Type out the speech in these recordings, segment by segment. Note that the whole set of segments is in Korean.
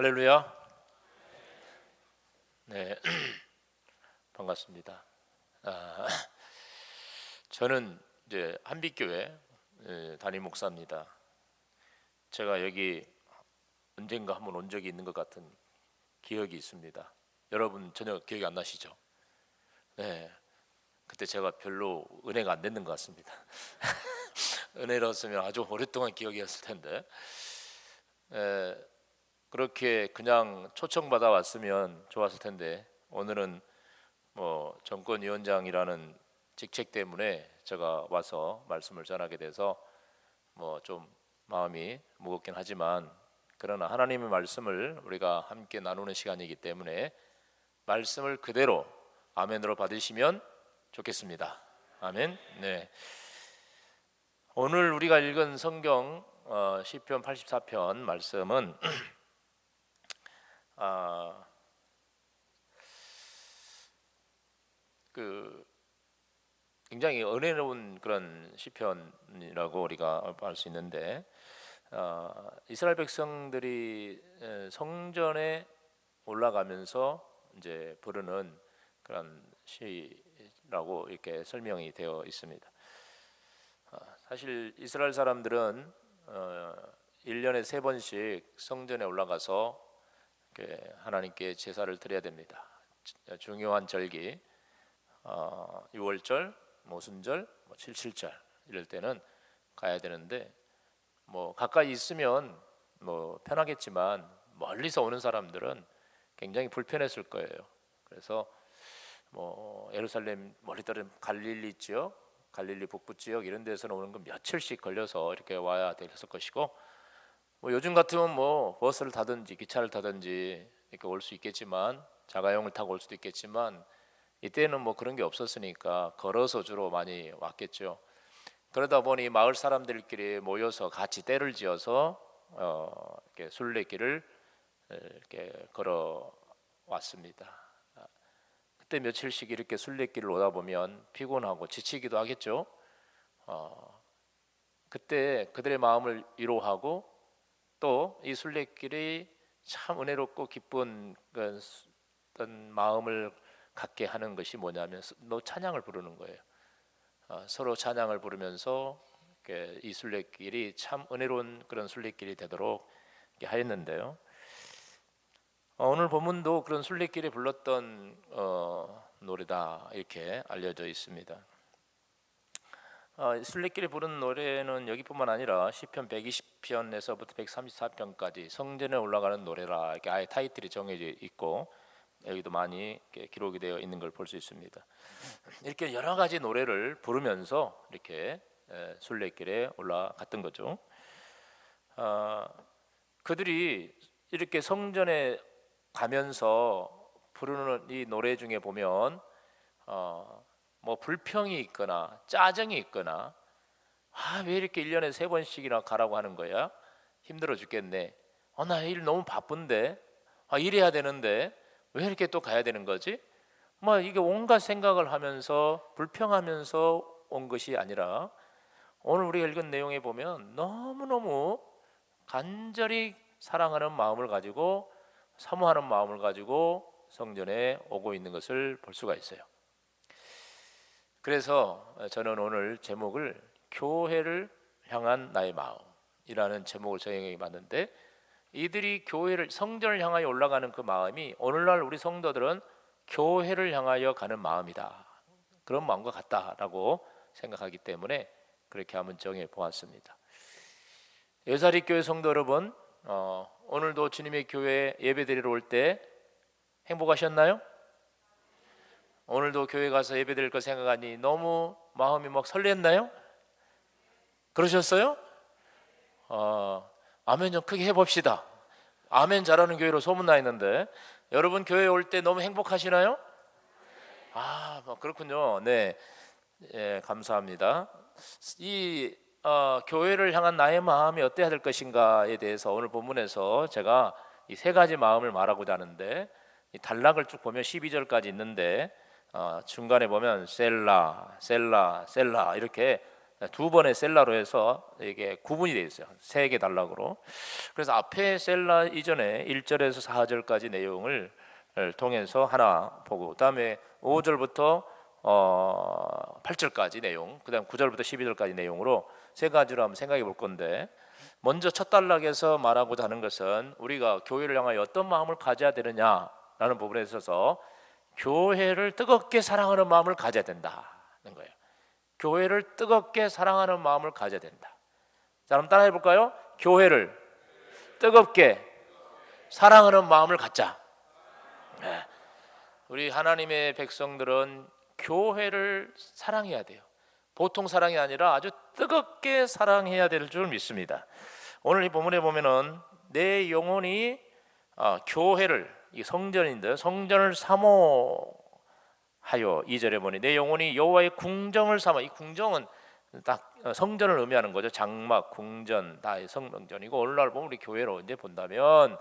할렐루야. 네, 반갑습니다. 저는 이제 한빛교회 담임 목사입니다. 제가 여기 언젠가 한번 온 적이 있는 것 같은 기억이 있습니다. 여러분 전혀 기억이 안 나시죠? 네, 그때 제가 별로 은혜가 안 됐는 것 같습니다. 은혜로웠으면 아주 오랫동안 기억이었을 텐데. 그렇게 그냥 초청받아 왔으면 좋았을 텐데 오늘은 뭐 정권위원장이라는 직책 때문에 제가 와서 말씀을 전하게 돼서 뭐 좀 마음이 무겁긴 하지만, 그러나 하나님의 말씀을 우리가 함께 나누는 시간이기 때문에 말씀을 그대로 아멘으로 받으시면 좋겠습니다. 아멘. 네. 오늘 우리가 읽은 성경 시편 84편 말씀은 굉장히 은혜로운 그런 시편이라고 우리가 알 수 있는데, 이스라엘 백성들이 성전에 올라가면서 이제 부르는 그런 시라고 이렇게 설명이 되어 있습니다. 사실 이스라엘 사람들은 1년에 3번씩 성전에 올라가서 하나님께 제사를 드려야 됩니다. 중요한 절기, 6월절, 모순절, 77절 이럴 때는 가야 되는데, 뭐 가까이 있으면 뭐 편하겠지만 멀리서 오는 사람들은 굉장히 불편했을 거예요. 그래서 뭐 예루살렘 멀리 떨어진 갈릴리 지역, 갈릴리 북부 지역 이런 데서는 오는 건 며칠씩 걸려서 이렇게 와야 됐을 것이고, 뭐 요즘 같으면 뭐 버스를 타든지 기차를 타든지 이렇게 올 수 있겠지만, 자가용을 타고 올 수도 있겠지만, 이때는 뭐 그런 게 없었으니까 걸어서 주로 많이 왔겠죠. 그러다 보니 마을 사람들끼리 모여서 같이 떼를 지어서 이렇게 순례길을 이렇게 걸어 왔습니다. 그때 며칠씩 이렇게 순례길을 오다 보면 피곤하고 지치기도 하겠죠. 그때 그들의 마음을 위로하고 또 이 순례길이 참 은혜롭고 기쁜 그런 마음을 갖게 하는 것이 뭐냐면 찬양을 부르는 거예요. 서로 찬양을 부르면서 이 순례길이 참 은혜로운 그런 순례길이 되도록 하였는데요. 오늘 본문도 그런 순례길에 불렀던 노래다 이렇게 알려져 있습니다. 순례길에 부른 노래는 여기뿐만 아니라 시편 120편에서부터 134편까지 성전에 올라가는 노래라 이렇게 아예 타이틀이 정해져 있고, 여기도 많이 기록이 되어 있는 걸 볼 수 있습니다. 이렇게 여러 가지 노래를 부르면서 이렇게 순례길에 올라갔던 거죠. 그들이 이렇게 성전에 가면서 부르는 이 노래 중에 보면 뭐 불평이 있거나 짜증이 있거나, 왜 이렇게 1년에 3번씩이나 가라고 하는 거야? 힘들어 죽겠네. 나 일 너무 바쁜데, 일해야 되는데 왜 이렇게 또 가야 되는 거지? 이게 온갖 생각을 하면서 불평하면서 온 것이 아니라, 오늘 우리가 읽은 내용에 보면 너무너무 간절히 사랑하는 마음을 가지고 사모하는 마음을 가지고 성전에 오고 있는 것을 볼 수가 있어요. 그래서 저는 오늘 제목을 교회를 향한 나의 마음이라는 제목을 정해 봤는데, 이들이 교회를 성전을 향하여 올라가는 그 마음이 오늘날 우리 성도들은 교회를 향하여 가는 마음이다, 그런 마음과 같다라고 생각하기 때문에 그렇게 한번 정해 보았습니다. 여사리 교회 성도 여러분, 오늘도 주님의 교회에 예배드리러 올 때 행복하셨나요? 오늘도 교회 가서 예배드릴 거 생각하니 너무 마음이 막 설렜나요? 그러셨어요? 아멘 좀 크게 해봅시다. 아멘 잘하는 교회로 소문나 있는데, 여러분 교회 올 때 너무 행복하시나요? 그렇군요. 네, 감사합니다. 이 교회를 향한 나의 마음이 어때야 될 것인가에 대해서 오늘 본문에서 제가 이 3가지 마음을 말하고자 하는데, 이 단락을 쭉 보면 12절까지 있는데 중간에 보면 셀라, 셀라, 셀라 이렇게 두 번의 셀라로 해서 이게 구분이 되어 있어요. 세 개 단락으로. 그래서 앞에 셀라 이전에 1절에서 4절까지 내용을 통해서 하나 보고, 그다음에 5절부터 8절까지 내용, 그다음 9절부터 12절까지 내용으로 세 가지로 한번 생각해 볼 건데, 먼저 첫 단락에서 말하고자 하는 것은 우리가 교회를 향하여 어떤 마음을 가져야 되느냐라는 부분에 있어서 교회를 뜨겁게 사랑하는 마음을 가져야 된다는 거예요. 교회를 뜨겁게 사랑하는 마음을 가져야 된다. 자, 그럼 따라해 볼까요? 교회를 뜨겁게 사랑하는 마음을 갖자. 네. 우리 하나님의 백성들은 교회를 사랑해야 돼요. 보통 사랑이 아니라 아주 뜨겁게 사랑해야 될 줄 믿습니다. 오늘 이 본문에 보면은 내 영혼이 교회를, 이 성전인데 성전을 사모하여, 2절에 보니 내 영혼이 여호와의 궁정을 삼아. 이 궁정은 딱 성전을 의미하는 거죠. 장막, 궁전 다 성전이고, 오늘날 보면 우리 교회로 이제 본다면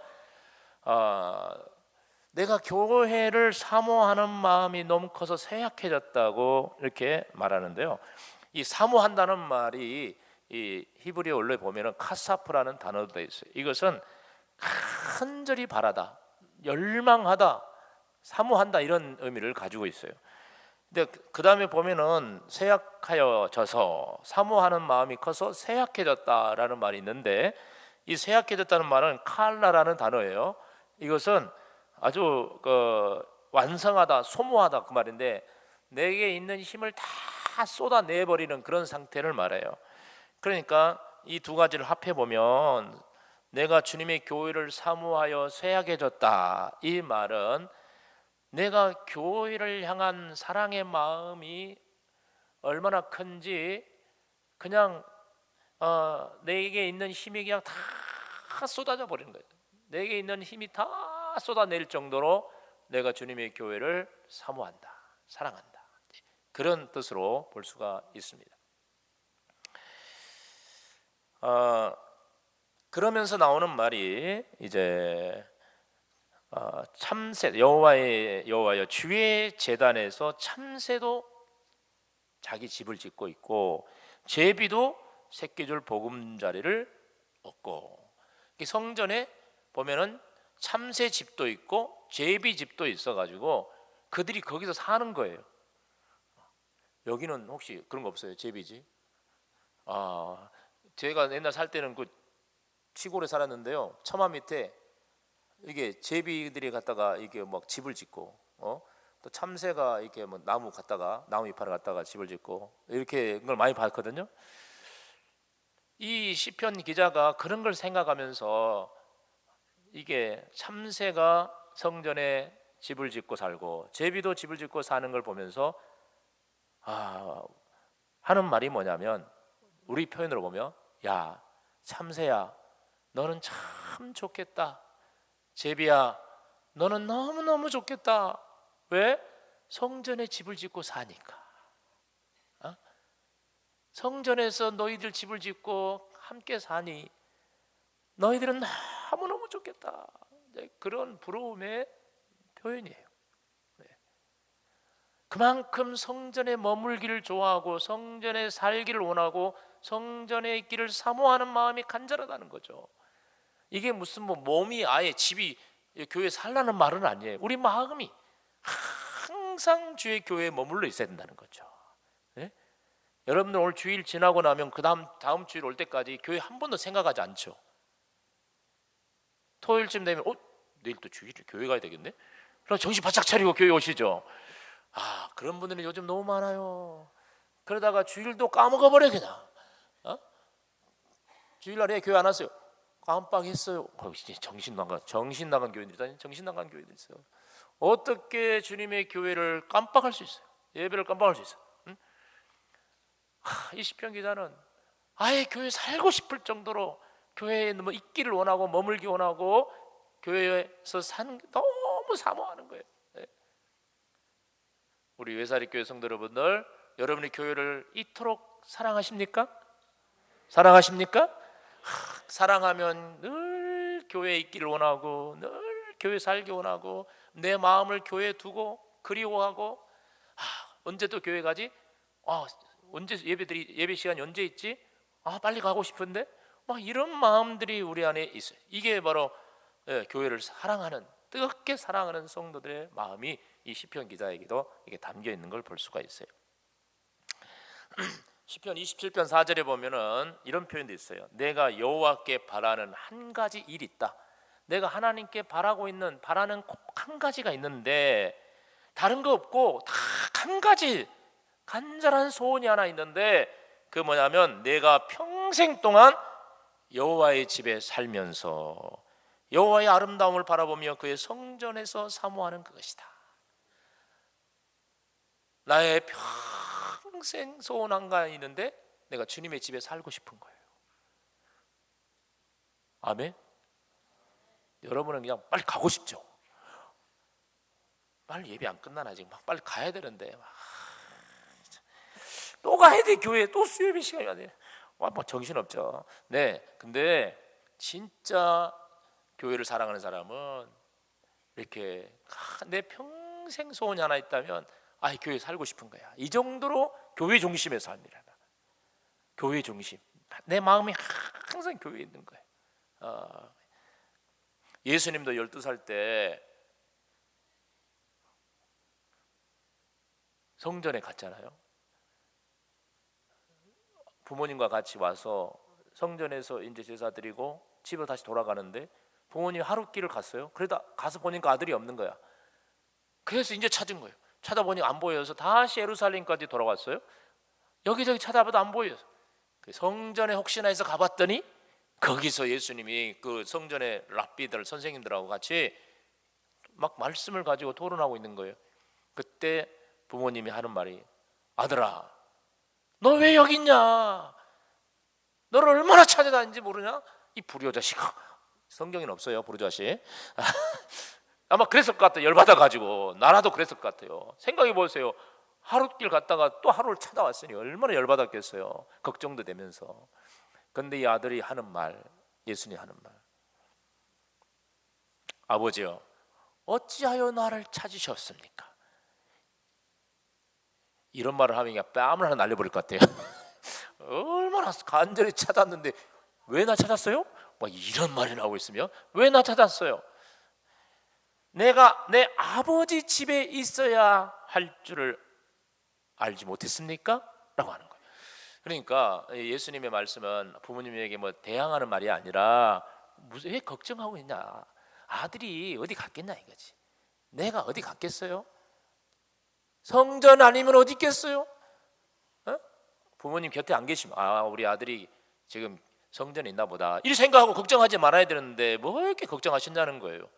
내가 교회를 사모하는 마음이 너무 커서 쇠약해졌다고 이렇게 말하는데요. 이 사모한다는 말이 이 히브리어 원래 보면은 카사프라는 단어도 되어 있어요. 이것은 간절히 바라다, 열망하다, 사모한다, 이런 의미를 가지고 있어요. 근데 그 다음에 보면은 쇠약하여져서, 사모하는 마음이 커서 쇠약해졌다라는 말이 있는데, 이 쇠약해졌다는 말은 칼라라는 단어예요. 이것은 아주 완성하다, 소모하다 그 말인데, 내게 있는 힘을 다 쏟아내버리는 그런 상태를 말해요. 그러니까 이 두 가지를 합해 보면 내가 주님의 교회를 사모하여 쇠약해졌다, 이 말은 내가 교회를 향한 사랑의 마음이 얼마나 큰지 그냥 내게 있는 힘이 그냥 다 쏟아져 버리는 거예요. 내게 있는 힘이 다 쏟아낼 정도로 내가 주님의 교회를 사모한다, 사랑한다, 그런 뜻으로 볼 수가 있습니다. 그러면서 나오는 말이 이제 참새, 여호와여 주의 제단에서 참새도 자기 집을 짓고 있고 제비도 새끼줄 보금자리를 얻고, 성전에 보면은 참새 집도 있고 제비 집도 있어가지고 그들이 거기서 사는 거예요. 여기는 혹시 그런 거 없어요? 제비집? 제가 옛날 살 때는 그 시골에 살았는데요, 처마 밑에 이게 제비들이 갔다가 이게 막 집을 짓고, 또 참새가 이렇게 뭐 나무 이파를 갖다가 집을 짓고, 이렇게 걸 많이 봤거든요. 이 시편 기자가 그런 걸 생각하면서 이게 참새가 성전에 집을 짓고 살고 제비도 집을 짓고 사는 걸 보면서 하는 말이 뭐냐면, 우리 표현으로 보면, 야 참새야 너는 참 좋겠다, 제비야 너는 너무너무 좋겠다. 왜? 성전에 집을 짓고 사니까. 성전에서 너희들 집을 짓고 함께 사니 너희들은 너무너무 좋겠다. 그런 부러움의 표현이에요. 그만큼 성전에 머물기를 좋아하고 성전에 살기를 원하고 성전에 있기를 사모하는 마음이 간절하다는 거죠. 이게 무슨 몸이 아예 집이 교회에 살라는 말은 아니에요. 우리 마음이 항상 주의 교회에 머물러 있어야 된다는 거죠. 네? 여러분들 오늘 주일 지나고 나면 다음 주일 올 때까지 교회 한 번도 생각하지 않죠. 토요일쯤 되면 내일 또 주일에 교회 가야 되겠네. 그럼 정신 바짝 차리고 교회 오시죠. 그런 분들은 요즘 너무 많아요. 그러다가 주일도 까먹어버려 그냥. 주일날에 교회 안 왔어요. 깜빡했어요. 정신 나간 교회들이 있어요. 어떻게 주님의 교회를 깜빡할 수 있어요? 예배를 깜빡할 수 있어요? 이 시편 기자는 아예 교회 살고 싶을 정도로 교회에 있기를 원하고 머물기 원하고 교회에서 사는 게 너무 사모하는 거예요. 우리 외사리 교회 성도 여러분들, 여러분이 교회를 이토록 사랑하십니까? 사랑하십니까? 사랑하면 늘 교회에 있기를 원하고 늘 교회 살기 원하고 내 마음을 교회에 두고 그리워하고 언제 또 교회 가지? 언제 예배 시간이 언제 있지? 빨리 가고 싶은데 막 이런 마음들이 우리 안에 있어요. 이게 바로 교회를 사랑하는, 뜨겁게 사랑하는 성도들의 마음이 이 시편 기자에게도 이게 담겨 있는 걸 볼 수가 있어요. 시편 27편 4절에 보면은 이런 표현도 있어요. 내가 여호와께 바라는 한 가지 일이 있다. 내가 하나님께 바라는 꼭 한 가지가 있는데, 다른 거 없고 딱 한 가지 간절한 소원이 하나 있는데, 그 뭐냐면 내가 평생 동안 여호와의 집에 살면서 여호와의 아름다움을 바라보며 그의 성전에서 사모하는 그것이다. 나의 평생 소원 한 가지 있는데 내가 주님의 집에 살고 싶은 거예요. 아멘. 여러분은 그냥 빨리 가고 싶죠? 빨리 예배 안 끝나나 지금 막 빨리 가야 되는데 또 가야 돼. 교회 또 수요예배 시간이 안 돼. 뭐 정신없죠. 네, 근데 진짜 교회를 사랑하는 사람은 이렇게 내 평생 소원이 하나 있다면 교회 살고 싶은 거야. 이 정도로 교회 중심의 삶이라. 교회 중심. 내 마음이 항상 교회에 있는 거예요. 예수님도 12살 때 성전에 갔잖아요. 부모님과 같이 와서 성전에서 이제 제사 드리고 집으로 다시 돌아가는데 부모님이 하룻길을 갔어요. 그러다 가서 보니까 아들이 없는 거야. 그래서 이제 찾은 거예요. 찾아보니 안 보여서 다시 예루살렘까지 돌아왔어요. 여기저기 찾아봐도 안 보여요. 성전에 혹시나 해서 가봤더니 거기서 예수님이 그 성전의 랍비들 선생님들하고 같이 막 말씀을 가지고 토론하고 있는 거예요. 그때 부모님이 하는 말이, 아들아, 너 왜 여기 있냐? 너를 얼마나 찾아다니는지 모르냐? 이 불효자식아. 성경에는 없어요, 불효자식. 아마 그랬을 것 같아요. 열받아가지고. 나라도 그랬을 것 같아요. 생각해 보세요. 하루길 갔다가 또 하루를 찾아왔으니 얼마나 열받았겠어요. 걱정도 되면서. 근데 이 아들이 하는 말, 예수님이 하는 말, 아버지요, 어찌하여 나를 찾으셨습니까? 이런 말을 하면 그냥 뺨을 하나 날려버릴 것 같아요. 얼마나 간절히 찾았는데 왜 나 찾았어요? 막 이런 말이 나오고 있으면 왜 나 찾았어요? 내가 내 아버지 집에 있어야 할 줄을 알지 못했습니까? 라고 하는 거예요. 그러니까 예수님의 말씀은 부모님에게 뭐 대항하는 말이 아니라 왜 걱정하고 있냐? 아들이 어디 갔겠냐 이거지. 내가 어디 갔겠어요? 성전 아니면 어디 있겠어요? 부모님 곁에 안 계시면 우리 아들이 지금 성전에 있나 보다 이렇게 생각하고 걱정하지 말아야 되는데 뭐 이렇게 걱정하신다는 거예요.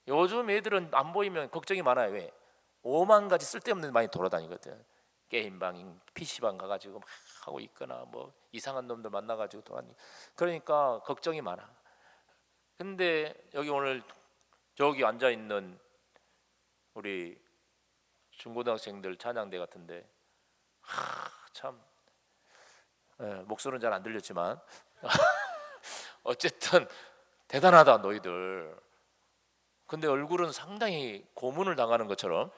요즘 애들은 안 보이면 걱정이 많아요. 왜? 5만 가지 쓸데없는 데 많이 돌아다니거든. 게임방, PC방 가가지고 막 하고 있거나 뭐 이상한 놈들 만나가지고 돌아다니고. 그러니까 걱정이 많아. 근데 여기 오늘 저기 앉아있는 우리 중고등학생들 찬양대 같은데 참 목소리는 잘 안 들렸지만 어쨌든 대단하다 너희들. 근데 얼굴은 상당히 고문을 당하는 것처럼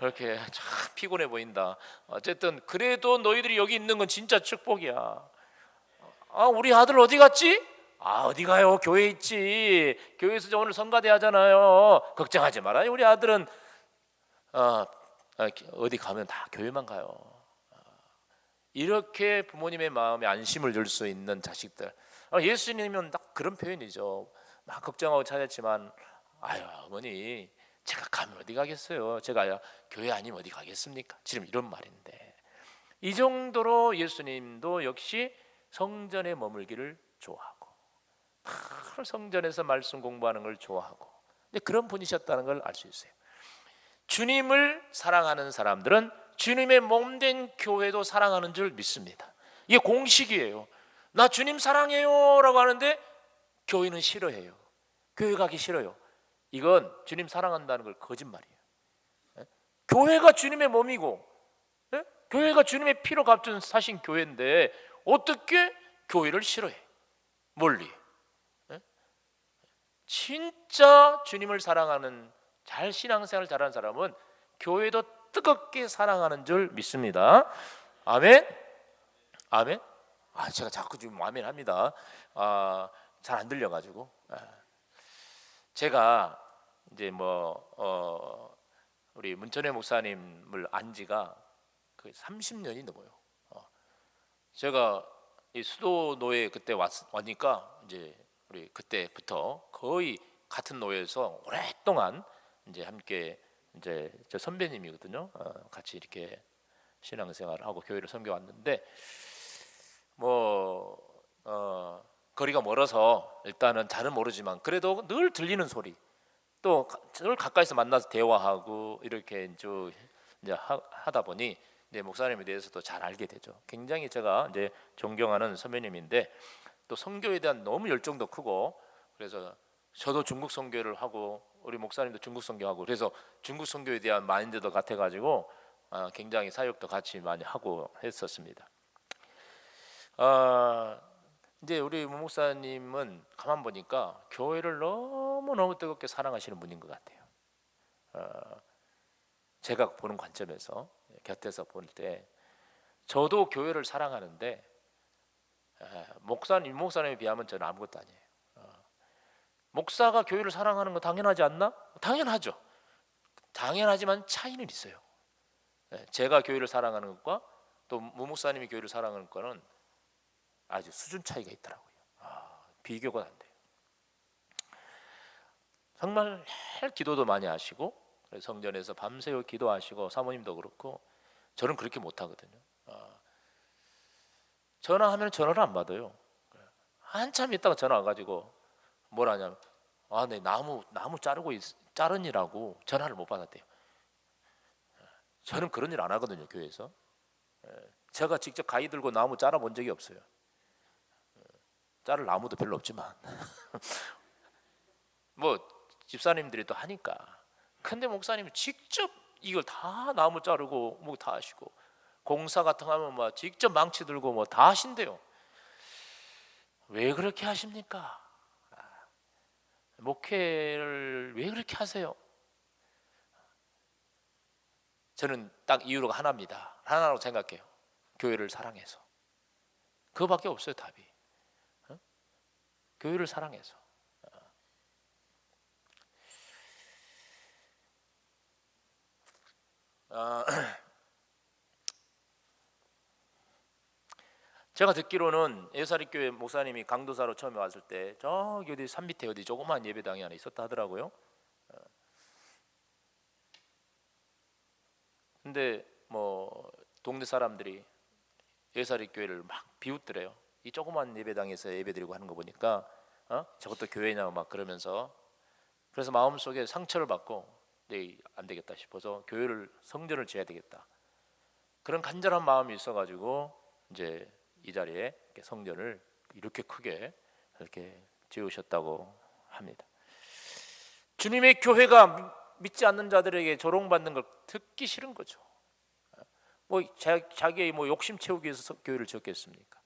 이렇게 참 피곤해 보인다. 어쨌든 그래도 너희들이 여기 있는 건 진짜 축복이야. 우리 아들 어디 갔지? 어디 가요? 교회에 있지. 교회에서 오늘 성가대 하잖아요. 걱정하지 말아요. 우리 아들은 어디 가면 다 교회만 가요. 이렇게 부모님의 마음에 안심을 줄 수 있는 자식들. 예수님은 딱 그런 표현이죠. 막 걱정하고 찾았지만 어머니 제가 가면 어디 가겠어요? 제가 교회 아니면 어디 가겠습니까? 지금 이런 말인데 이 정도로 예수님도 역시 성전에 머물기를 좋아하고 성전에서 말씀 공부하는 걸 좋아하고 그런 분이셨다는 걸 알 수 있어요. 주님을 사랑하는 사람들은 주님의 몸된 교회도 사랑하는 줄 믿습니다. 이게 공식이에요. 나 주님 사랑해요 라고 하는데 교회는 싫어해요. 교회 가기 싫어요. 이건 주님 사랑한다는 걸 거짓말이에요. 교회가 주님의 몸이고 교회가 주님의 피로 값준 사신 교회인데 어떻게 교회를 싫어해? 멀리. 진짜 주님을 사랑하는 신앙생활 잘하는 사람은 교회도 뜨겁게 사랑하는 줄 믿습니다. 아멘? 아멘? 제가 자꾸 지금 아멘 합니다. 잘 안 들려가지고. 제가 이제 우리 문천회 목사님을 안 지가 거의 30년이 넘어요. 제가 이 수도 노예 그때 왔으니까 이제 우리 그때부터 거의 같은 노예에서 오랫동안 이제 함께 이제 저 선배님이거든요. 같이 이렇게 신앙생활을 하고 교회를 섬겨왔는데 거리가 멀어서 일단은 잘은 모르지만 그래도 늘 들리는 소리, 또 늘 가까이서 만나서 대화하고 이렇게 쭉 이제 하다 보니 이제 목사님에 대해서도 잘 알게 되죠. 굉장히 제가 이제 존경하는 선배님인데 또 선교에 대한 너무 열정도 크고, 그래서 저도 중국 선교를 하고 우리 목사님도 중국 선교하고, 그래서 중국 선교에 대한 마인드도 같아가지고 굉장히 사역도 같이 많이 하고 했었습니다. 이제 우리 목사님은 가만 보니까 교회를 너무 뜨겁게 사랑하시는 분인 것 같아요. 제가 보는 관점에서, 곁에서 볼 때 저도 교회를 사랑하는데 목사님에 비하면 저는 아무것도 아니에요. 목사가 교회를 사랑하는 거 당연하지 않나? 당연하죠. 당연하지만 차이는 있어요. 제가 교회를 사랑하는 것과 또 목사님이 교회를 사랑하는 것은 아주 수준 차이가 있더라고요. 비교가 안 돼요. 정말 기도도 많이 하시고 성전에서 밤새워 기도하시고, 사모님도 그렇고 저는 그렇게 못하거든요. 전화하면 전화를 안 받아요. 한참 있다가 전화 와가지고 뭘 하냐면 네, 나무 자르니라고 전화를 못 받았대요. 저는 그런 일 안 하거든요, 교회에서. 제가 직접 가위 들고 나무 자라 본 적이 없어요. 자를 나무도 별로 없지만 집사님들이 또 하니까. 근데 목사님이 직접 이걸 다 나무 자르고 다 하시고, 공사 같은 거 하면 직접 망치 들고 다 하신대요. 왜 그렇게 하십니까? 목회를 왜 그렇게 하세요? 저는 딱 이유가 하나입니다. 하나라고 생각해요. 교회를 사랑해서. 그거밖에 없어요, 답이. 교회를 사랑해서. 제가 듣기로는 예사립교회 목사님이 강도사로 처음에 왔을 때 저기 어디 산 밑에 어디 조그만 예배당이 하나 있었다 하더라고요. 근데 동네 사람들이 예사립교회를 막 비웃더래요. 이 조그만 예배당에서 예배드리고 하는 거 보니까 저것도 교회냐 그러면서, 그래서 마음속에 상처를 받고 안 되겠다 싶어서 교회를, 성전을 지어야 되겠다, 그런 간절한 마음이 있어가지고 이제 이 자리에 성전을 이렇게 크게 이렇게 지으셨다고 합니다. 주님의 교회가 믿지 않는 자들에게 조롱받는 걸 듣기 싫은 거죠. 자기의 욕심 채우기 위해서 교회를 지었겠습니까?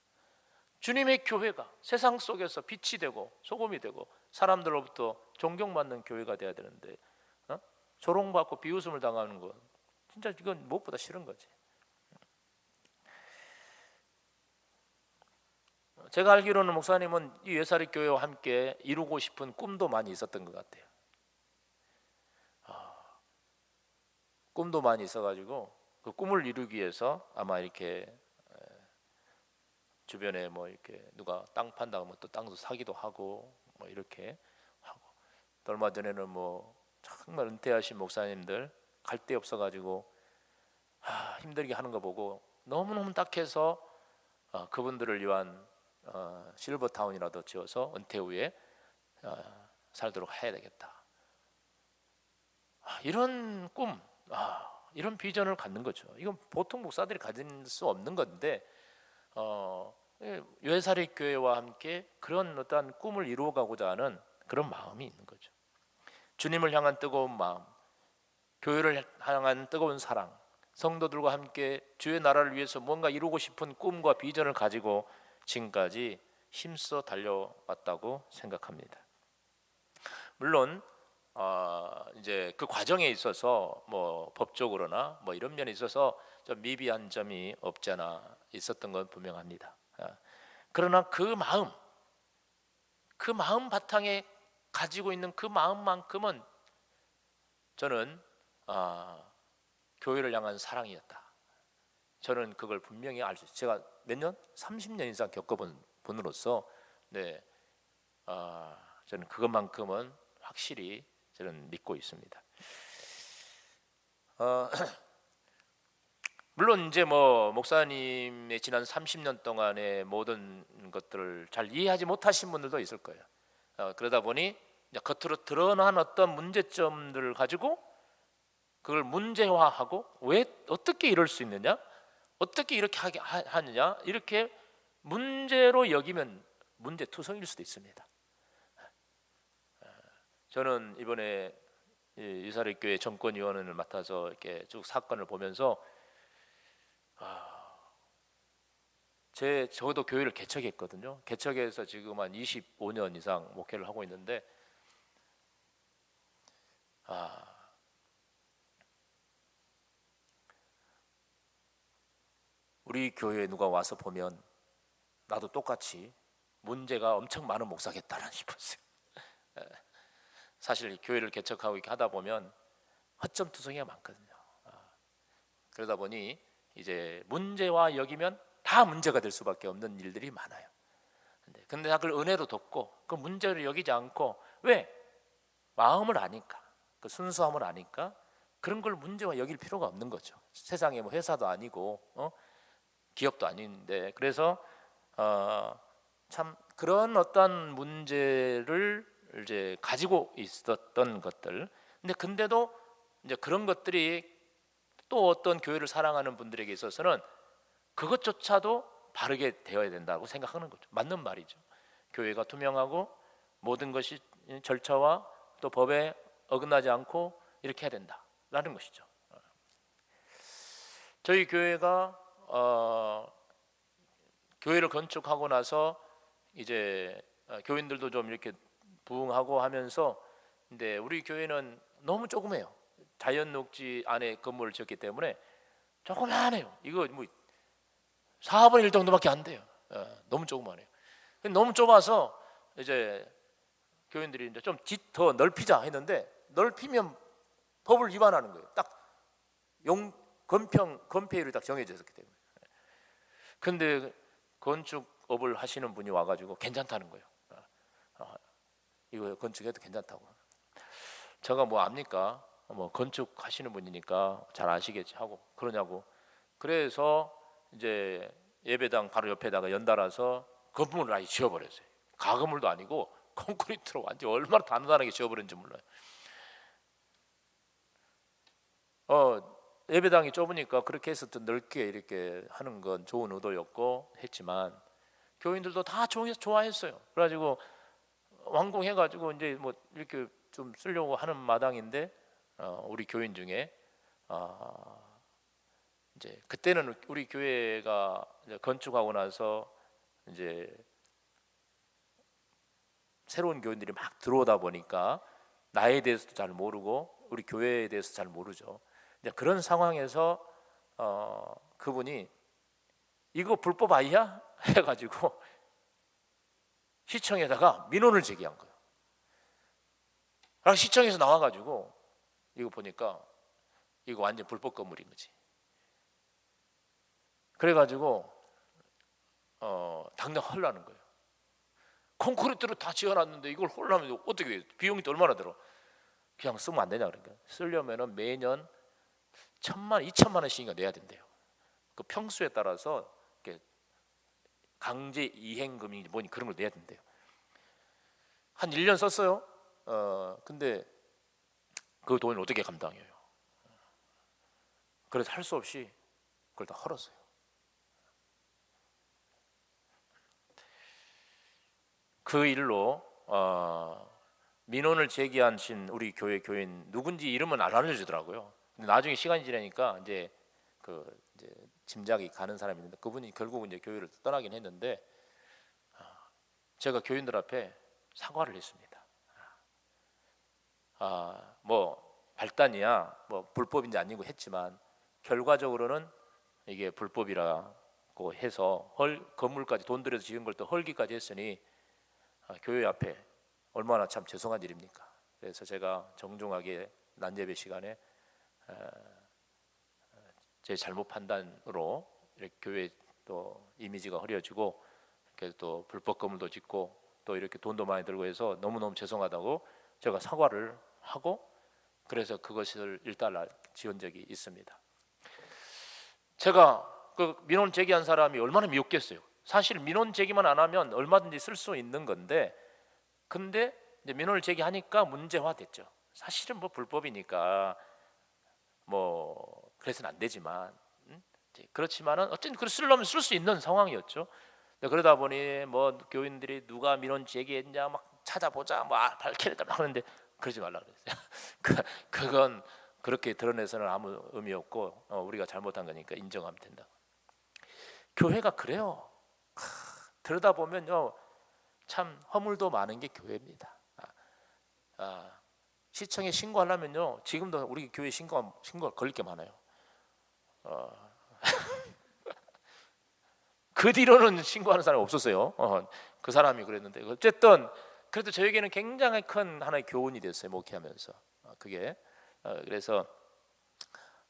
주님의 교회가 세상 속에서 빛이 되고 소금이 되고 사람들로부터 존경받는 교회가 돼야 되는데 조롱받고 비웃음을 당하는 거, 진짜 이건 무엇보다 싫은 거지. 제가 알기로는 목사님은 이 예사립교회와 함께 이루고 싶은 꿈도 많이 있었던 것 같아요. 꿈도 많이 있어가지고 그 꿈을 이루기 위해서 아마 이렇게 주변에 이렇게 누가 땅 판다고 하면 또 땅도 사기도 하고 이렇게 하고, 또 얼마 전에는 정말 은퇴하신 목사님들 갈 데 없어가지고 힘들게 하는 거 보고 너무너무 딱해서 그분들을 위한 실버타운이라도 지어서 은퇴 후에 살도록 해야 되겠다, 이런 꿈, 이런 비전을 갖는 거죠. 이건 보통 목사들이 가질 수 없는 건데 예사립교회와 함께 그런 어떤 꿈을 이루어가고자 하는 그런 마음이 있는 거죠. 주님을 향한 뜨거운 마음, 교회를 향한 뜨거운 사랑, 성도들과 함께 주의 나라를 위해서 뭔가 이루고 싶은 꿈과 비전을 가지고 지금까지 힘써 달려왔다고 생각합니다. 물론 이제 그 과정에 있어서 법적으로나 이런 면에 있어서 좀 미비한 점이 없지 않아 있었던 건 분명합니다. 그러나 그 마음 바탕에 가지고 있는 그 마음만큼은 저는 교회를 향한 사랑이었다. 저는 그걸 분명히 알 수 있어요. 제가 몇 년? 30년 이상 겪어본 분으로서 저는 그것만큼은 확실히 저는 믿고 있습니다. 물론 이제 뭐 목사님의 지난 30년 동안의 모든 것들을 잘 이해하지 못하신 분들도 있을 거예요. 그러다 보니 이제 겉으로 드러난 어떤 문제점들을 가지고 그걸 문제화하고 왜 어떻게 이럴 수 있느냐, 어떻게 이렇게 하느냐, 이렇게 문제로 여기면 문제투성일 수도 있습니다. 저는 이번에 이사립교회 정권위원회를 맡아서 이렇게 쭉 사건을 보면서 저도 교회를 개척했거든요. 개척해서 지금 한 25년 이상 목회를 하고 있는데 우리 교회에 누가 와서 보면 나도 똑같이 문제가 엄청 많은 목사겠다라는 싶었어요. 사실 교회를 개척하고 이렇게 하다 보면 허점투성이가 많거든요. 그러다 보니 이제 문제와 여기면 다 문제가 될 수밖에 없는 일들이 많아요. 근데 그걸 은혜로 돕고 그 문제를 여기지 않고 왜? 마음을 아니까, 그 순수함을 아니까 그런 걸 문제와 여길 필요가 없는 거죠. 세상에 뭐 회사도 아니고 기업도 아닌데, 그래서 참 그런 어떤 문제를 이제 가지고 있었던 것들. 근데도 이제 그런 것들이 또 어떤 교회를 사랑하는 분들에게 있어서는 그것조차도 바르게 되어야 된다고 생각하는 거죠. 맞는 말이죠. 교회가 투명하고 모든 것이 절차와 또 법에 어긋나지 않고 이렇게 해야 된다라는 것이죠. 저희 교회가 교회를 건축하고 나서 이제 교인들도 좀 이렇게 부흥하고 하면서, 근데 우리 교회는 너무 조그매요. 자연 녹지 안에 건물을 지었기 때문에 조그만해요. 이거 뭐 4분의 1 정도밖에 안 돼요. 너무 조그만해요. 너무 좁아서 이제 교인들이 이제 좀 더 넓히자 했는데 넓히면 법을 위반하는 거예요. 딱 건폐율이 딱 정해져 있었기 때문에. 근데 건축업을 하시는 분이 와가지고 괜찮다는 거예요. 이거 건축해도 괜찮다고. 제가 뭐 압니까? 뭐 건축하시는 분이니까 잘 아시겠지 하고 그러냐고. 그래서 이제 예배당 바로 옆에다가 연달아서 건물을 아예 지어버렸어요. 가건물도 아니고 콘크리트로 완전 얼마나 단단하게 지어버렸는지 몰라요. 예배당이 좁으니까 그렇게 해서 좀 넓게 이렇게 하는 건 좋은 의도였고 했지만 교인들도 다 좋아했어요. 그래가지고 완공해가지고 이제 뭐 이렇게 좀 쓰려고 하는 마당인데 우리 교인 중에 이제 그때는 우리 교회가 이제 건축하고 나서 이제 새로운 교인들이 막 들어오다 보니까 나에 대해서도 잘 모르고 우리 교회에 대해서 잘 모르죠. 이제 그런 상황에서 그분이 이거 불법 아니야? 해가지고 시청에다가 민원을 제기한 거예요. 시청에서 나와가지고 이거 보니까 이거 완전 불법 건물인 거지. 그래가지고 당장 헐라는 거예요. 콘크리트로 다 지어놨는데 이걸 헐라면 어떻게 해요? 비용이 또 얼마나 들어? 그냥 쓰면 안 되냐 그러니까. 쓰려면은 매년 1,000만, 2,000만 원씩인가 내야 된대요. 그 평수에 따라서 이렇게 강제 이행금이 뭐니 그런 걸 내야 된대요. 한 1년 썼어요. 근데 그 돈을 어떻게 감당해요? 그래서 할 수 없이 그걸 다 헐었어요. 그 일로 민원을 제기하신 우리 교회 교인 누군지 이름은 안 알려주더라고요. 근데 나중에 시간이 지나니까 이제 짐작이 가는 사람이 있는데 그분이 결국은 이제 교회를 떠나긴 했는데 제가 교인들 앞에 사과를 했습니다. 뭐 발단이야 뭐 불법인지 아니고 했지만 결과적으로는 이게 불법이라고 해서 건물까지 돈 들여서 지은 걸 또 헐기까지 했으니 교회 앞에 얼마나 참 죄송한 일입니까? 그래서 제가 정중하게 난예배 시간에 제 잘못 판단으로 이렇게 교회 또 이미지가 흐려지고 이렇게 또 불법 건물도 짓고 또 이렇게 돈도 많이 들고 해서 너무너무 죄송하다고 제가 사과를 하고 그래서 그것을 일단락 지은 적이 있습니다. 제가 그 민원 제기한 사람이 얼마나 미웠겠어요. 사실 민원 제기만 안 하면 얼마든지 쓸 수 있는 건데 근데 이제 민원을 제기하니까 문제화됐죠. 사실은 뭐 불법이니까 뭐 그래서는 안 되지만 그렇지만은 어쨌든 글 쓰려면 쓸 수 있는 상황이었죠. 그러다 보니 뭐 교인들이 누가 민원 제기했냐 막 찾아보자 뭐 밝혀내자 하는데 그러지 말라 그랬어요. 그건 그렇게 드러내서는 아무 의미 없고 우리가 잘못한 거니까 인정하면 된다. 교회가 그래요. 들여다 보면요 참 허물도 많은 게 교회입니다. 시청에 신고하려면요 지금도 우리 교회 신고가 걸릴 게 많아요. 그 뒤로는 신고하는 사람이 없었어요. 그 사람이 그랬는데 어쨌든 그래도 저에게는 굉장히 큰 하나의 교훈이 됐어요. 목회하면서 그게 그래서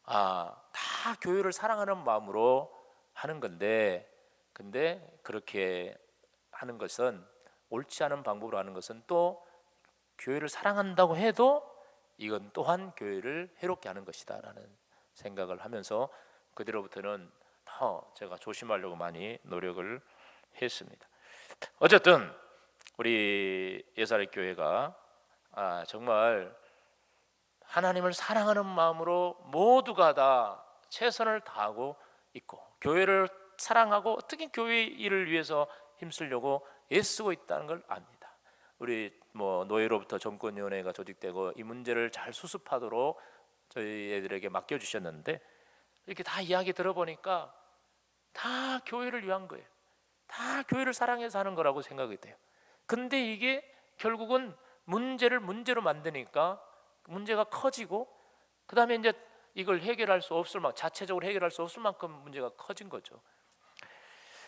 다 교회를 사랑하는 마음으로 하는 건데 근데 그렇게 하는 것은 옳지 않은 방법으로 하는 것은 또 교회를 사랑한다고 해도 이건 또한 교회를 해롭게 하는 것이다라는 생각을 하면서 그뒤로부터는 더 제가 조심하려고 많이 노력을 했습니다. 어쨌든 우리 예사렛 교회가 정말 하나님을 사랑하는 마음으로 모두가 다 최선을 다하고 있고 교회를 사랑하고 특히 교회 일을 위해서 힘쓰려고 애쓰고 있다는 걸 압니다. 우리 뭐 노예로부터 정권위원회가 조직되고 이 문제를 잘 수습하도록 저희 애들에게 맡겨주셨는데 이렇게 다 이야기 들어보니까 다 교회를 위한 거예요. 다 교회를 사랑해서 하는 거라고 생각이 돼요. 근데 이게 결국은 문제를 문제로 만드니까 문제가 커지고 그 다음에 이제 이걸 해결할 수 없을 만큼 자체적으로 해결할 수 없을 만큼 문제가 커진 거죠.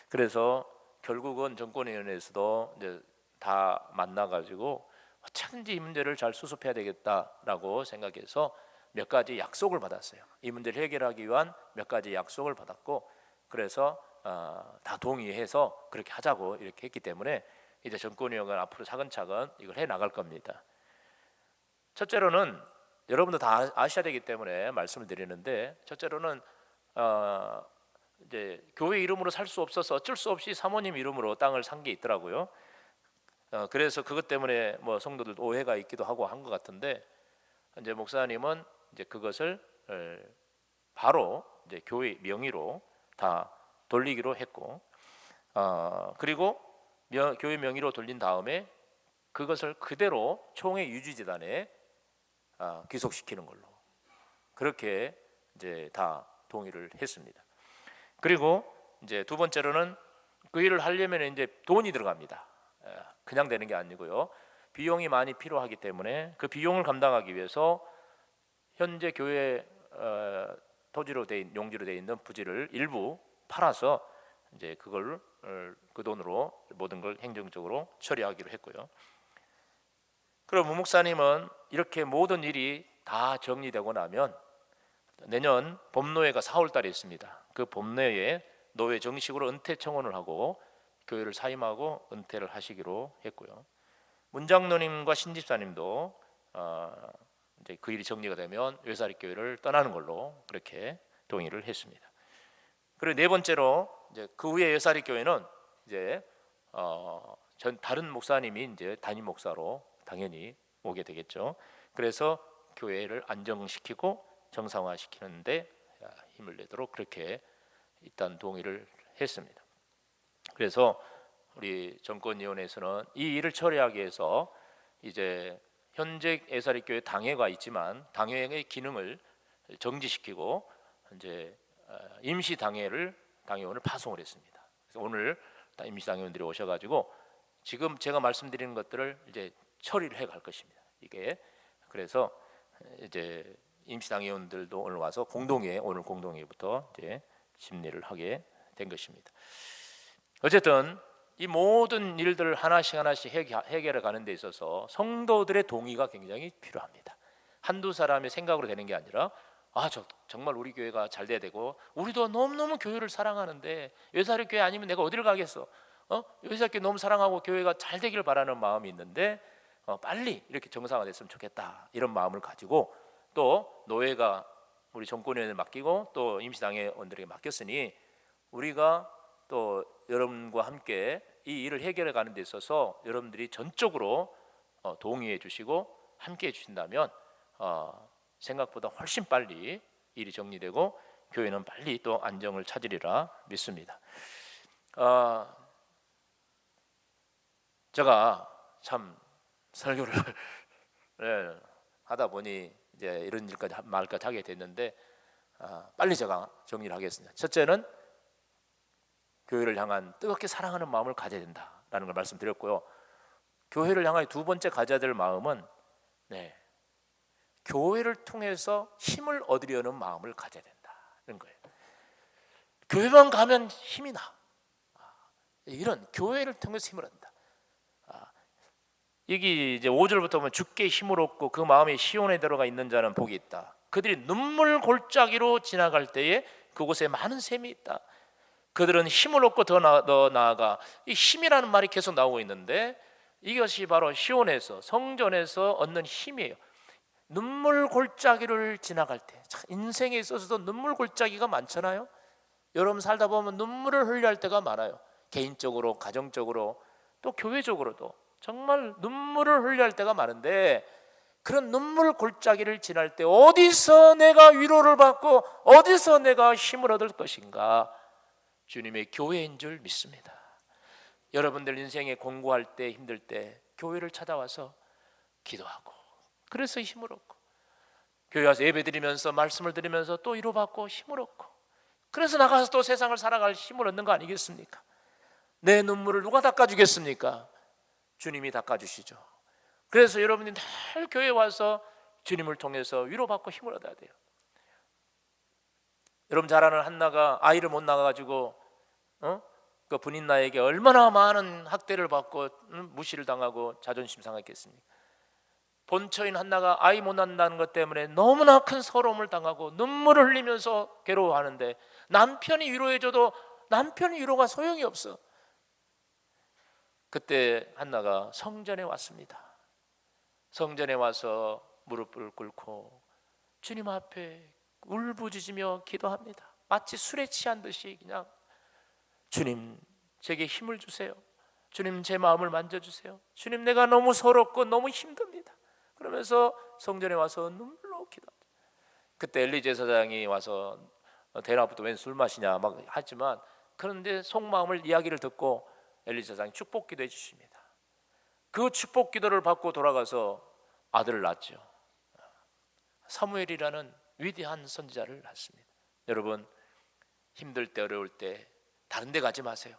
그래서 결국은 정권위원회에서도 이제 다 만나가지고 어차피 이 문제를 잘 수습해야 되겠다라고 생각해서 몇 가지 약속을 받았어요. 이 문제를 해결하기 위한 몇 가지 약속을 받았고 그래서 다 동의해서 그렇게 하자고 이렇게 했기 때문에 이제 정권위원회가 앞으로 차근차근 이걸 해 나갈 겁니다. 첫째로는 여러분도 다 아셔야 되기 때문에 말씀을 드리는데 첫째로는 이제 교회 이름으로 살 수 없어서 어쩔 수 없이 사모님 이름으로 땅을 산 게 있더라고요. 그래서 그것 때문에 뭐 성도들 오해가 있기도 하고 한 것 같은데 이제 목사님은 이제 그것을 바로 이제 교회 명의로 다 돌리기로 했고 그리고 교회 명의로 돌린 다음에 그것을 그대로 총회 유지재단에 귀속시키는 걸로 그렇게 이제 다 동의를 했습니다. 그리고 이제 두 번째로는 그 일을 하려면 이제 돈이 들어갑니다. 그냥 되는 게 아니고요. 비용이 많이 필요하기 때문에 그 비용을 감당하기 위해서 현재 교회 토지로 용지로 돼 있는 부지를 일부 팔아서 이제 그걸 그 돈으로 모든 걸 행정적으로 처리하기로 했고요. 그럼 문 목사님은 이렇게 모든 일이 다 정리되고 나면 내년 봄노회가 4월 달에 있습니다. 그 봄노회에 노회 정식으로 은퇴 청원을 하고 교회를 사임하고 은퇴를 하시기로 했고요. 문장로님과 신집사님도 이제 그 일이 정리가 되면 예사렛 교회를 떠나는 걸로 그렇게 동의를 했습니다. 그리고 네 번째로 이제 그 후에 예사렛 교회는 이제 전 다른 목사님이 이제 담임 목사로 당연히 오게 되겠죠. 그래서 교회를 안정시키고 정상화시키는데 힘을 내도록 그렇게 일단 동의를 했습니다. 그래서 우리 정권위원회에서는 이 일을 처리하기 위해서 이제 현재 예사렛 교회 당회가 있지만 당회의 기능을 정지시키고 이제 임시 당회원을 파송을 했습니다. 그래서 오늘 임시 당회원들이 오셔가지고 지금 제가 말씀드리는 것들을 이제 처리를 해갈 것입니다. 이게 그래서 이제 임시 당회원들도 오늘 와서 오늘 공동회부터 이제 심리를 하게 된 것입니다. 어쨌든 이 모든 일들을 하나씩 해결해 가는 데 있어서 성도들의 동의가 굉장히 필요합니다. 한두 사람의 생각으로 되는 게 아니라 정말 우리 교회가 잘 돼야 되고, 우리도 너무너무 교회를 사랑하는데 외사리 교회 아니면 내가 어딜 가겠어? 외사리 교회 너무 사랑하고 교회가 잘 되기를 바라는 마음이 있는데 빨리 이렇게 정상화됐으면 좋겠다, 이런 마음을 가지고, 또 노예가 우리 정권위원회 맡기고 또 임시당회원들에게 맡겼으니 우리가 또 여러분과 함께 이 일을 해결해 가는 데 있어서 여러분들이 전적으로 동의해 주시고 함께 해 주신다면 생각보다 훨씬 빨리 일이 정리되고 교회는 빨리 또 안정을 찾으리라 믿습니다. 제가 참 설교를 하다 보니 이제 이런 말까지 하게 됐는데, 빨리 제가 정리를 하겠습니다. 첫째는 교회를 향한 뜨겁게 사랑하는 마음을 가져야 된다라는 걸 말씀드렸고요. 교회를 향하여 두 번째 가져야 될 마음은 교회를 통해서 힘을 얻으려는 마음을 가져야 된다는 거예요. 교회만 가면 힘이 나. 이런 교회를 통해서 힘을 얻는다. 여기 이제 5절부터 보면 주께 힘을 얻고 그 마음이 시온에 들어가 있는 자는 복이 있다. 그들이 눈물 골짜기로 지나갈 때에 그곳에 많은 샘이 있다. 그들은 힘을 얻고 더 나아가, 이 힘이라는 말이 계속 나오고 있는데 이것이 바로 시온에서, 성전에서 얻는 힘이에요. 눈물 골짜기를 지나갈 때, 인생에 있어서도 눈물 골짜기가 많잖아요. 여러분 살다 보면 눈물을 흘려야 할 때가 많아요. 개인적으로, 가정적으로, 또 교회적으로도 정말 눈물을 흘려야 할 때가 많은데, 그런 눈물 골짜기를 지날 때 어디서 내가 위로를 받고 어디서 내가 힘을 얻을 것인가? 주님의 교회인 줄 믿습니다. 여러분들 인생에 공부할 때, 힘들 때 교회를 찾아와서 기도하고, 그래서 힘을 얻고, 교회 와서 예배 드리면서 말씀을 드리면서 또 위로받고 힘을 얻고, 그래서 나가서 또 세상을 살아갈 힘을 얻는 거 아니겠습니까? 내 눈물을 누가 닦아주겠습니까? 주님이 닦아주시죠. 그래서 여러분이 늘 교회에 와서 주님을 통해서 위로받고 힘을 얻어야 돼요. 여러분 잘 아는 한나가 아이를 못 낳아가지고 그 분인나에게 얼마나 많은 학대를 받고 무시를 당하고 자존심 상했겠습니까? 본처인 한나가 아이 못 낳는다는 것 때문에 너무나 큰 서러움을 당하고 눈물을 흘리면서 괴로워하는데, 남편이 위로해줘도 남편의 위로가 소용이 없어. 그때 한나가 성전에 왔습니다. 성전에 와서 무릎을 꿇고 주님 앞에 울부짖으며 기도합니다. 마치 술에 취한 듯이 그냥, 주님 제게 힘을 주세요. 주님 제 마음을 만져주세요. 주님 내가 너무 서럽고 너무 힘듭니다. 그러면서 성전에 와서 눈물로 기도합니다. 그때 엘리 제사장이 와서 대낮부터 웬 술 마시냐 막 하지만, 그런데 속마음을 이야기를 듣고 엘리 제사장이 축복 기도해 주십니다. 그 축복 기도를 받고 돌아가서 아들을 낳았죠. 사무엘이라는 위대한 선지자를 낳습니다. 여러분 힘들 때, 어려울 때 다른 데 가지 마세요.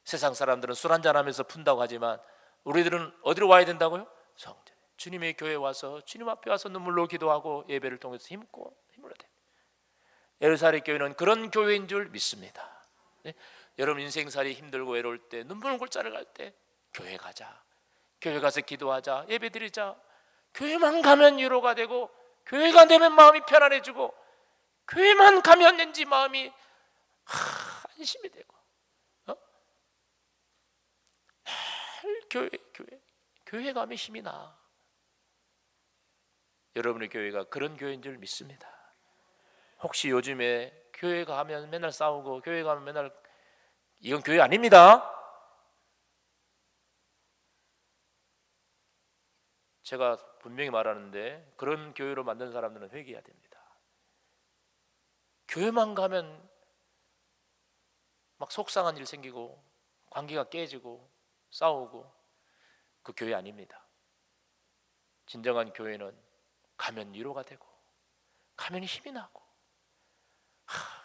세상 사람들은 술 한잔하면서 푼다고 하지만 우리들은 어디로 와야 된다고요? 성전에, 주님의 교회에 와서 주님 앞에 와서 눈물로 기도하고 예배를 통해서 힘을 얻어야 예루살렘 교회는 그런 교회인 줄 믿습니다. 여러분 인생살이 힘들고 외로울 때, 눈물 골짜기를 갈 때 교회 가자. 교회 가서 기도하자. 예배 드리자. 교회만 가면 위로가 되고, 교회가 되면 마음이 편안해지고, 교회만 가면 왠지 마음이 안심이 되고, 교회 가면 힘이 나. 여러분의 교회가 그런 교회인 줄 믿습니다. 혹시 요즘에 교회 가면 맨날 싸우고, 교회 가면 맨날, 이건 교회 아닙니다. 제가 분명히 말하는데 그런 교회로 만든 사람들은 회개해야 됩니다. 교회만 가면 막 속상한 일 생기고 관계가 깨지고 싸우고, 그 교회 아닙니다. 진정한 교회는 가면 위로가 되고 가면 힘이 나고,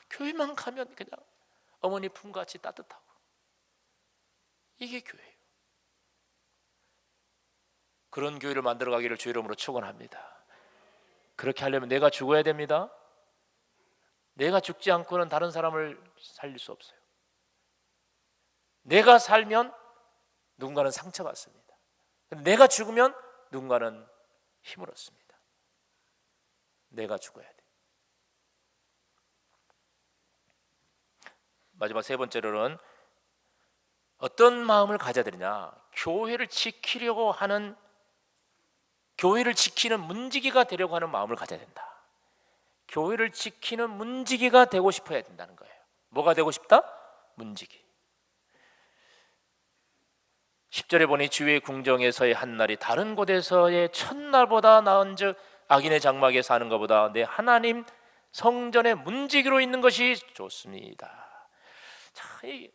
교회만 가면 그냥 어머니 품같이 따뜻하고, 이게 교회예요. 그런 교회를 만들어가기를 주 이름으로 축원합니다. 그렇게 하려면 내가 죽어야 됩니다. 내가 죽지 않고는 다른 사람을 살릴 수 없어요. 내가 살면 누군가는 상처받습니다. 내가 죽으면 누군가는 힘을 얻습니다. 내가 죽어야 돼. 마지막 세 번째로는 어떤 마음을 가져야 되느냐? 교회를 지키려고 하는, 교회를 지키는 문지기가 되려고 하는 마음을 가져야 된다. 교회를 지키는 문지기가 되고 싶어야 된다는 거예요. 뭐가 되고 싶다? 문지기. 10절에 보니 주의 궁정에서의 한 날이 다른 곳에서의 첫날보다 나은즉 악인의 장막에 사는 것보다 내 하나님 성전의 문지기로 있는 것이 좋습니다. 자, 이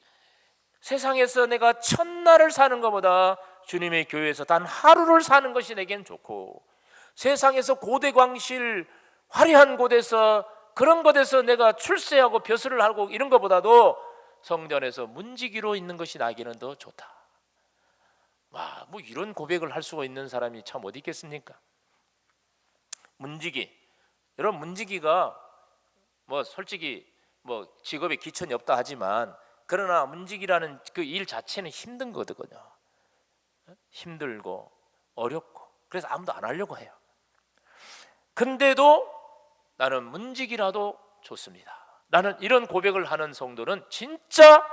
세상에서 내가 첫날을 사는 것보다 주님의 교회에서 단 하루를 사는 것이 내겐 좋고, 세상에서 고대광실 화려한 곳에서 그런 곳에서 내가 출세하고 벼슬을 하고 이런 것보다도 성전에서 문지기로 있는 것이 나에게는 더 좋다. 와, 뭐 이런 고백을 할 수가 있는 사람이 참 어디 있겠습니까? 문지기, 여러분, 문지기가 뭐 솔직히 뭐 직업에 기천이 없다 하지만, 그러나 문지기라는 그 일 자체는 힘든 거거든요. 힘들고 어렵고, 그래서 아무도 안 하려고 해요. 근데도 나는 문지기라도 좋습니다. 나는 이런 고백을 하는 성도는 진짜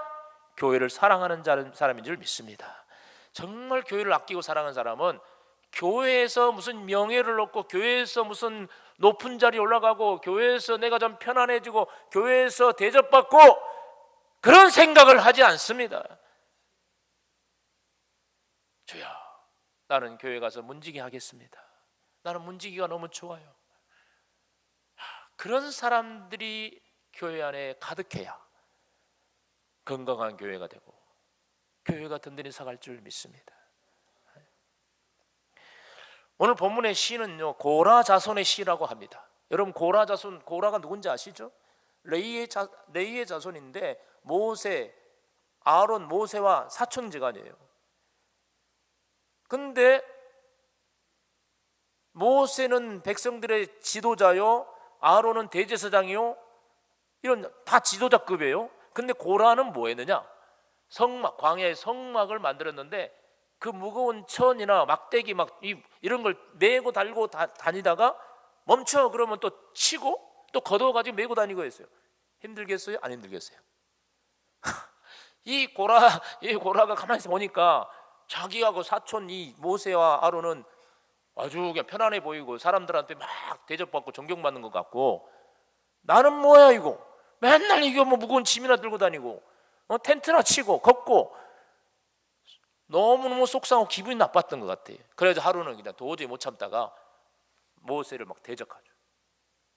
교회를 사랑하는 사람인 줄 믿습니다. 정말 교회를 아끼고 사랑하는 사람은 교회에서 무슨 명예를 얻고, 교회에서 무슨 높은 자리에 올라가고, 교회에서 내가 좀 편안해지고, 교회에서 대접받고, 그런 생각을 하지 않습니다. 주여, 나는 교회 가서 문지기 하겠습니다. 나는 문지기가 너무 좋아요. 그런 사람들이 교회 안에 가득해야 건강한 교회가 되고 교회가 든든히 서갈 줄 믿습니다. 오늘 본문의 시는요, 고라 자손의 시라고 합니다. 여러분, 고라 자손, 고라가 누군지 아시죠? 레이의 자손인데 모세, 아론, 모세와 사촌지간이에요. 근데 모세는 백성들의 지도자요, 아론은 대제사장이요, 이런 다 지도자급이에요. 근데 고라는 뭐 했느냐? 성막, 광야에 성막을 만들었는데 그 무거운 천이나 막대기 막 이런 걸 메고 달고 다니다가 멈춰 그러면 또 치고 또 걷어가지고 메고 다니고 했어요. 힘들겠어요? 안 힘들겠어요? 이 고라가 가만히 있어 보니까 자기하고 사촌 이 모세와 아론은 아주 그냥 편안해 보이고 사람들한테 막 대접받고 존경받는 것 같고, 나는 뭐야 이거, 맨날 이거 뭐 무거운 짐이나 들고 다니고 텐트나 치고 걷고, 너무너무 속상하고 기분이 나빴던 것 같아요. 그래서 하루는 그냥 도저히 못 참다가 모세를 막 대적하죠.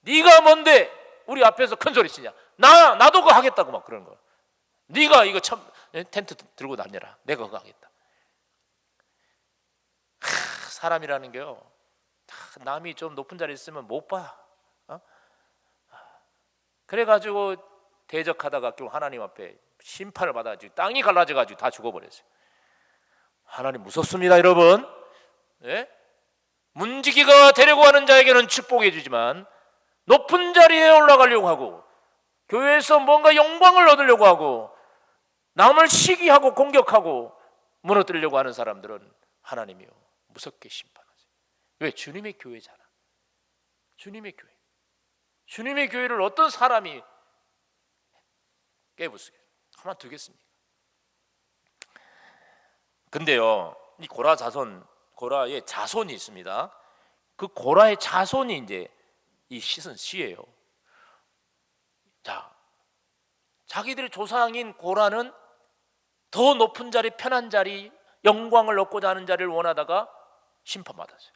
네가 뭔데 우리 앞에서 큰 소리 치냐? 나도 그거 하겠다고 막 그러는 거야. 네가 이거 참 텐트 들고 다녀라, 내가 그거 하겠다. 사람이라는 게요, 남이 좀 높은 자리에 있으면 못 봐. 그래가지고 대적하다가 결국 하나님 앞에 심판을 받아가지고 땅이 갈라져가지고 다 죽어버렸어요. 하나님 무섭습니다, 여러분. 예? 문지기가 되려고 하는 자에게는 축복해 주지만, 높은 자리에 올라가려고 하고 교회에서 뭔가 영광을 얻으려고 하고 남을 시기하고 공격하고 무너뜨리려고 하는 사람들은 하나님이요 무섭게 심판하세요. 왜? 주님의 교회잖아. 주님의 교회. 주님의 교회를 어떤 사람이 깨부수게 가만 두겠습니까? 근데요, 이 고라 자손, 고라의 자손이 있습니다. 그 고라의 자손이 이제 이 시선 시예요. 자, 자기들의 조상인 고라는 더 높은 자리, 편한 자리, 영광을 얻고자 하는 자리를 원하다가 심판받았어요.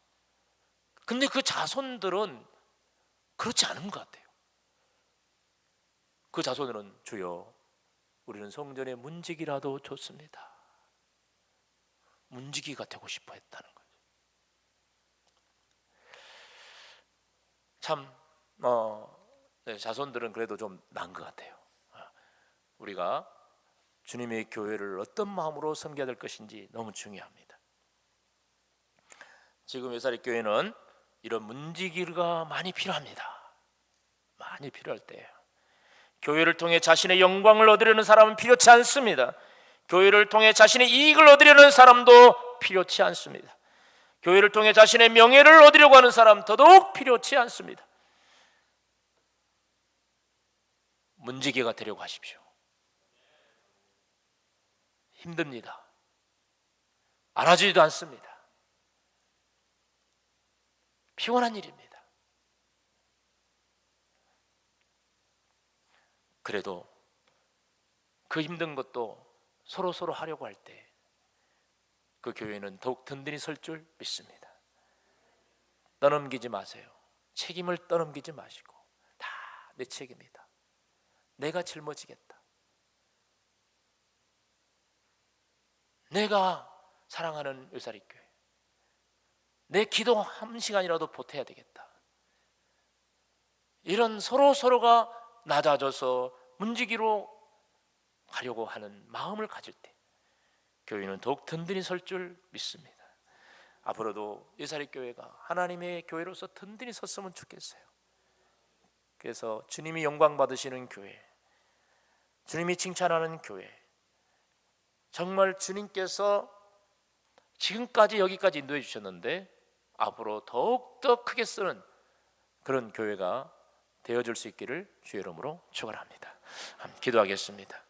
근데 그 자손들은 그렇지 않은 것 같아요. 그 자손들은 주여, 우리는 성전의 문지기라도 좋습니다. 문지기가 되고 싶어 했다는 거죠. 참 자손들은 그래도 좀 나은 것 같아요. 우리가 주님의 교회를 어떤 마음으로 섬겨야 될 것인지 너무 중요합니다. 지금 외사리 교회는 이런 문지기가 많이 필요합니다. 많이 필요할 때예요. 교회를 통해 자신의 영광을 얻으려는 사람은 필요치 않습니다. 교회를 통해 자신의 이익을 얻으려는 사람도 필요치 않습니다. 교회를 통해 자신의 명예를 얻으려고 하는 사람 더더욱 필요치 않습니다. 문지기가 되려고 하십시오. 힘듭니다. 안 하지도 않습니다. 피곤한 일입니다. 그래도 그 힘든 것도 서로 하려고 할 때 그 교회는 더욱 든든히 설 줄 믿습니다. 떠넘기지 마세요. 책임을 떠넘기지 마시고 다 내 책임이다. 내가 짊어지겠다. 내가 사랑하는 의사리교회, 내 기도 한 시간이라도 보태야 되겠다. 이런 서로가 낮아져서 문지기로 가려고 하는 마음을 가질 때 교회는 더욱 든든히 설 줄 믿습니다. 앞으로도 의사리교회가 하나님의 교회로서 든든히 섰으면 좋겠어요. 그래서 주님이 영광 받으시는 교회, 주님이 칭찬하는 교회, 정말 주님께서 지금까지 여기까지 인도해 주셨는데 앞으로 더욱더 크게 쓰는 그런 교회가 되어줄 수 있기를 주의 이름으로 축원합니다. 기도하겠습니다.